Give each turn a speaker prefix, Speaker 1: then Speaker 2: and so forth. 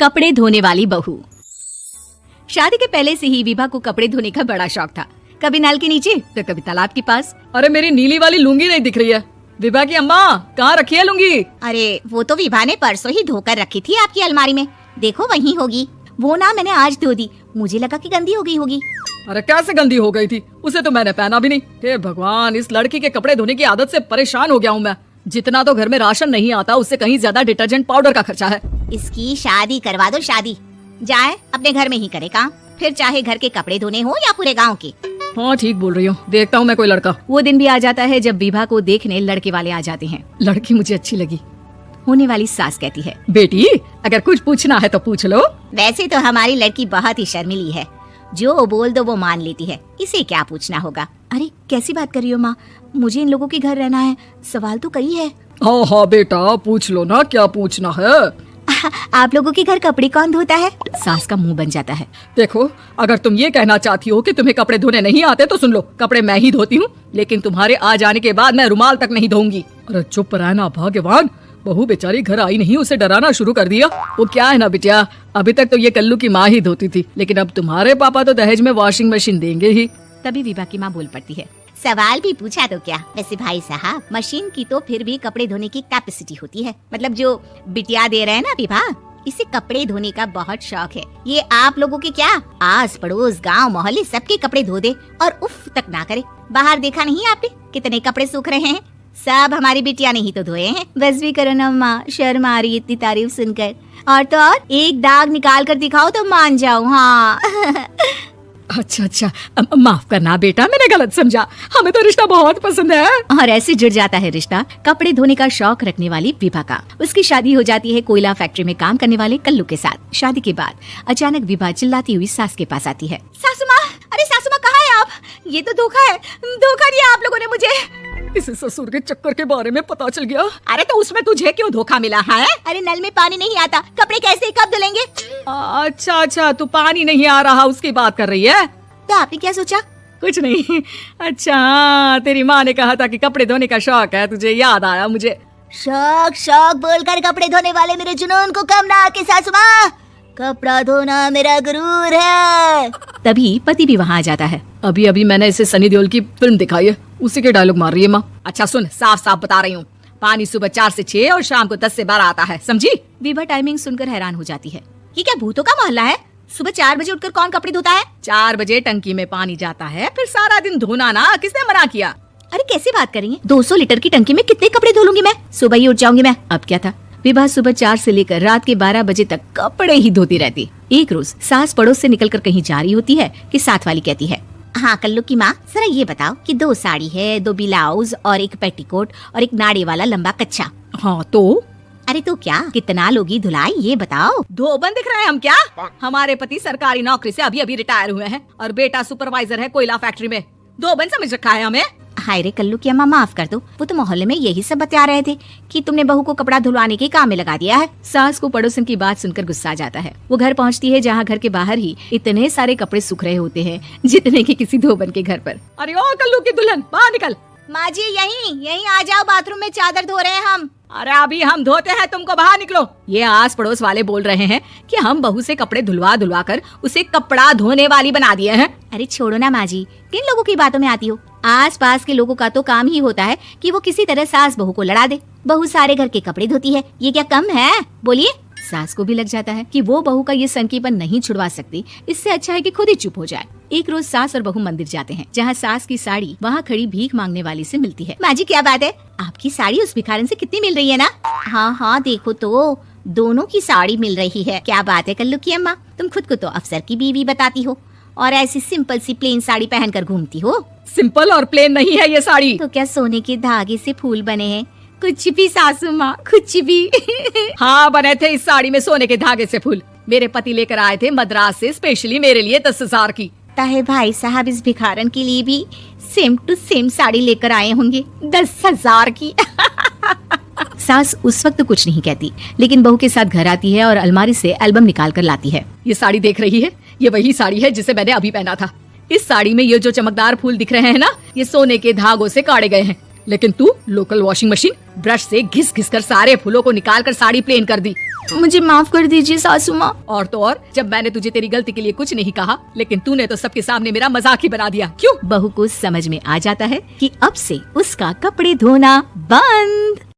Speaker 1: कपड़े धोने वाली बहू। शादी के पहले से ही विभा को कपड़े धोने का बड़ा शौक था। कभी नल के नीचे तो कभी तालाब के पास।
Speaker 2: अरे मेरी नीली वाली लुंगी नहीं दिख रही है। विभा की अम्मा कहाँ रखी है लुंगी?
Speaker 3: अरे वो तो विभा ने परसों ही धोकर रखी थी आपकी अलमारी में, देखो वहीं होगी। वो ना मैंने आज धो दी, मुझे लगा कि गंदी हो गई होगी।
Speaker 2: अरे कैसे गंदी हो गई थी? उसे तो मैंने पहना भी नहीं। हे भगवान, इस लड़की के कपड़े धोने की आदत से परेशान हो गया हूँ मैं। जितना तो घर में राशन नहीं आता उससे कहीं ज्यादा डिटर्जेंट पाउडर का खर्चा है।
Speaker 3: इसकी शादी करवा दो, शादी जाए अपने घर में ही करे काम, फिर चाहे घर के कपड़े धोने हो या पूरे गांव के।
Speaker 2: हाँ ठीक बोल रही हूँ, देखता हूँ मैं कोई लड़का।
Speaker 1: वो दिन भी आ जाता है जब विभा को देखने लड़के वाले आ जाते हैं।
Speaker 2: लड़की मुझे अच्छी लगी।
Speaker 1: होने वाली सास कहती है,
Speaker 2: बेटी अगर कुछ पूछना है तो पूछ लो।
Speaker 3: वैसे तो हमारी लड़की बहुत ही शर्मीली है, जो बोल दो वो मान लेती है, इसे क्या पूछना होगा।
Speaker 1: अरे कैसी बात कर रही हो माँ, मुझे इन लोगों के घर रहना है, सवाल तो कई है।
Speaker 2: हाँ हाँ बेटा पूछ लो ना, क्या पूछना है।
Speaker 1: आप लोगों के घर कपड़े कौन धोता है? सास का मुंह बन जाता है।
Speaker 2: देखो अगर तुम ये कहना चाहती हो कि तुम्हें कपड़े धोने नहीं आते तो सुन लो, कपड़े मैं ही धोती हूँ, लेकिन तुम्हारे आ जाने के बाद मैं रुमाल तक नहीं धोऊंगी। अरे चुप रहना भगवान, बहू बेचारी घर आई नहीं, उसे डराना शुरू कर दिया। वो क्या है ना बिटिया, अभी तक तो ये कल्लू की माँ ही धोती थी, लेकिन अब तुम्हारे पापा तो दहेज में वॉशिंग मशीन देंगे ही।
Speaker 1: तभी विभा की माँ बोल पड़ती है,
Speaker 3: सवाल भी पूछा तो क्या। वैसे भाई साहब, मशीन की तो फिर भी कपड़े धोने की कैपेसिटी होती है, मतलब जो बिटिया दे रहे हैं ना विभा, इसे कपड़े धोने का बहुत शौक है। ये आप लोगों के क्या आस पड़ोस गांव मोहल्ले सबके कपड़े धो दे और उफ तक ना करे। बाहर देखा नहीं आपने कितने कपड़े सूख रहे हैं? सब हमारी बिटिया ने ही तो धोए हैं।
Speaker 1: बस भी करो ना माँ, शर्म आ रही है इतनी तारीफ सुनकर। और तो और एक दाग निकाल कर दिखाओ तो मान जाओ। हाँ
Speaker 2: अच्छा माफ करना बेटा, मैंने गलत समझा, हमें तो रिश्ता बहुत पसंद है।
Speaker 1: और ऐसे जुड़ जाता है रिश्ता कपड़े धोने का शौक रखने वाली विभा का। उसकी शादी हो जाती है कोयला फैक्ट्री में काम करने वाले कल्लू के साथ। शादी के बाद अचानक विभा चिल्लाती हुई सास के पास आती है।
Speaker 3: सासू माँ, अरे सासू माँ कहाँ है आप? ये तो धोखा है, धोखा दिया आप लोगों ने मुझे।
Speaker 2: इसे ससुर के चक्कर के बारे में पता चल गया।
Speaker 3: अरे तो उसमें तुझे क्यों धोखा मिला है? अरे नल में पानी नहीं आता, कपड़े कैसे कब धुलेंगे?
Speaker 2: अच्छा तू पानी नहीं आ रहा उसकी बात कर रही है?
Speaker 3: तो आपने क्या सोचा?
Speaker 2: कुछ नहीं। अच्छा तेरी माँ ने कहा था कि कपड़े धोने का शौक है तुझे, याद आया मुझे।
Speaker 3: शौक बोलकर कपड़े धोने वाले मेरे जुनून को कम ना आके सासू माँ, कपड़ा धोना मेरा गुरूर है।
Speaker 1: तभी पति भी वहाँ आ जाता है।
Speaker 2: अभी मैंने इसे सनी देओल की फिल्म दिखाई है, उसी के डायलॉग मार रही है माँ।
Speaker 1: अच्छा सुन, साफ बता रही हूँ, पानी सुबह 4 से 6 और शाम को 10 से 12 आता है, समझी? विभा टाइमिंग सुनकर हैरान हो जाती है।
Speaker 3: ये क्या भूतों का मोहल्ला है? सुबह 4 बजे उठकर कौन कपड़े धोता है?
Speaker 1: 4 बजे टंकी में पानी जाता है, फिर सारा दिन धोना ना, किसने मना किया?
Speaker 3: अरे कैसी बात करेंगे?
Speaker 1: 200 लीटर की टंकी में कितने कपड़े धो लूंगी मैं? सुबह ही उठ जाऊंगी मैं। अब क्या था, विभा सुबह 4 से लेकर रात के 12 बजे तक कपड़े ही धोती रहती। एक रोज सास पड़ोस से निकलकर कहीं जा रही होती है कि साथ वाली कहती है,
Speaker 3: हाँ कल्लू की माँ, जरा ये बताओ कि 2 साड़ी है, 2 ब्लाउज और 1 पेटीकोट और 1 नाड़े वाला लंबा कच्चा।
Speaker 2: हाँ तो?
Speaker 3: अरे तो क्या, कितना लोगी धुलाई ये बताओ।
Speaker 1: धोबन दिख रहे हैं हम क्या? हमारे पति सरकारी नौकरी से अभी रिटायर हुए हैं और बेटा सुपरवाइजर है कोयला फैक्ट्री में। धोबन समझ रखा है हमें?
Speaker 3: हाय रे कल्लू की अम्मा, माफ कर दो, वो तो मोहल्ले में यही सब बता रहे थे कि तुमने बहू को कपड़ा धुलवाने के काम में लगा दिया है।
Speaker 1: सास को पड़ोसन की बात सुनकर गुस्सा आ जाता है। वो घर पहुंचती है जहां घर के बाहर ही इतने सारे कपड़े सूख रहे होते हैं जितने कि किसी धोबन के घर पर।
Speaker 2: अरे ओ कल्लू की दुल्हन, बाहर निकल।
Speaker 3: माँ जी यहीं आ जाओ, बाथरूम में चादर धो रहे हैं हम।
Speaker 1: अरे अभी हम धोते हैं, तुमको बाहर निकलो। ये आस पड़ोस वाले बोल रहे हैं कि हम बहू से कपड़े धुलवा कर उसे कपड़ा धोने वाली बना दिए हैं।
Speaker 3: अरे छोड़ो ना माँ जी, किन लोगों की बातों में आती हो? आस पास के लोगों का तो काम ही होता है कि वो किसी तरह सास बहू को लड़ा दे। बहू सारे घर के कपड़े धोती है, ये क्या कम है? बोलिए।
Speaker 1: सास को भी लग जाता है कि वो बहू का ये संकीपन नहीं छुड़वा सकती, इससे अच्छा है कि खुद ही चुप हो जाए। एक रोज सास और बहू मंदिर जाते हैं, जहाँ सास की साड़ी वहाँ खड़ी भीख मांगने वाली से मिलती है।
Speaker 3: माँ जी क्या बात है, आपकी साड़ी उस भिखारन से कितनी मिल रही है ना? हाँ देखो तो दोनों की साड़ी मिल रही है। क्या बात है कल्लू की अम्मा, तुम खुद को तो अफसर की बीवी बताती हो और ऐसी सिंपल सी प्लेन साड़ी पहनकर घूमती हो।
Speaker 2: सिंपल और प्लेन नहीं है ये साड़ी।
Speaker 3: तो क्या सोने के धागे से फूल बने हैं? कुछ भी सासू माँ, कुछ भी।
Speaker 1: हाँ बने थे इस साड़ी में सोने के धागे से फूल। मेरे पति लेकर आए थे मद्रास से स्पेशली मेरे लिए 10,000 की।
Speaker 3: ताहे भाई साहब इस भिखारन के लिए भी सेम टू सेम साड़ी लेकर आए होंगे 10,000 की।
Speaker 1: सास उस वक्त कुछ नहीं कहती, लेकिन बहू के साथ घर आती है और अलमारी से एल्बम निकाल कर लाती है। ये साड़ी देख रही है, ये वही साड़ी है जिसे मैंने अभी पहना था। इस साड़ी में ये जो चमकदार फूल दिख रहे हैं ना, ये सोने के धागों से काटे गए हैं।
Speaker 2: लेकिन तू लोकल वॉशिंग मशीन ब्रश से घिस घिस कर सारे फूलों को निकाल कर साड़ी प्लेन कर दी।
Speaker 1: मुझे माफ कर दीजिए सासू माँ।
Speaker 2: और तो और, जब मैंने तुझे तेरी गलती के लिए कुछ नहीं कहा, लेकिन तूने तो सबके सामने मेरा मजाक ही बना दिया। क्यों?
Speaker 1: बहू को समझ में आ जाता है कि अब से उसका कपड़े धोना बंद।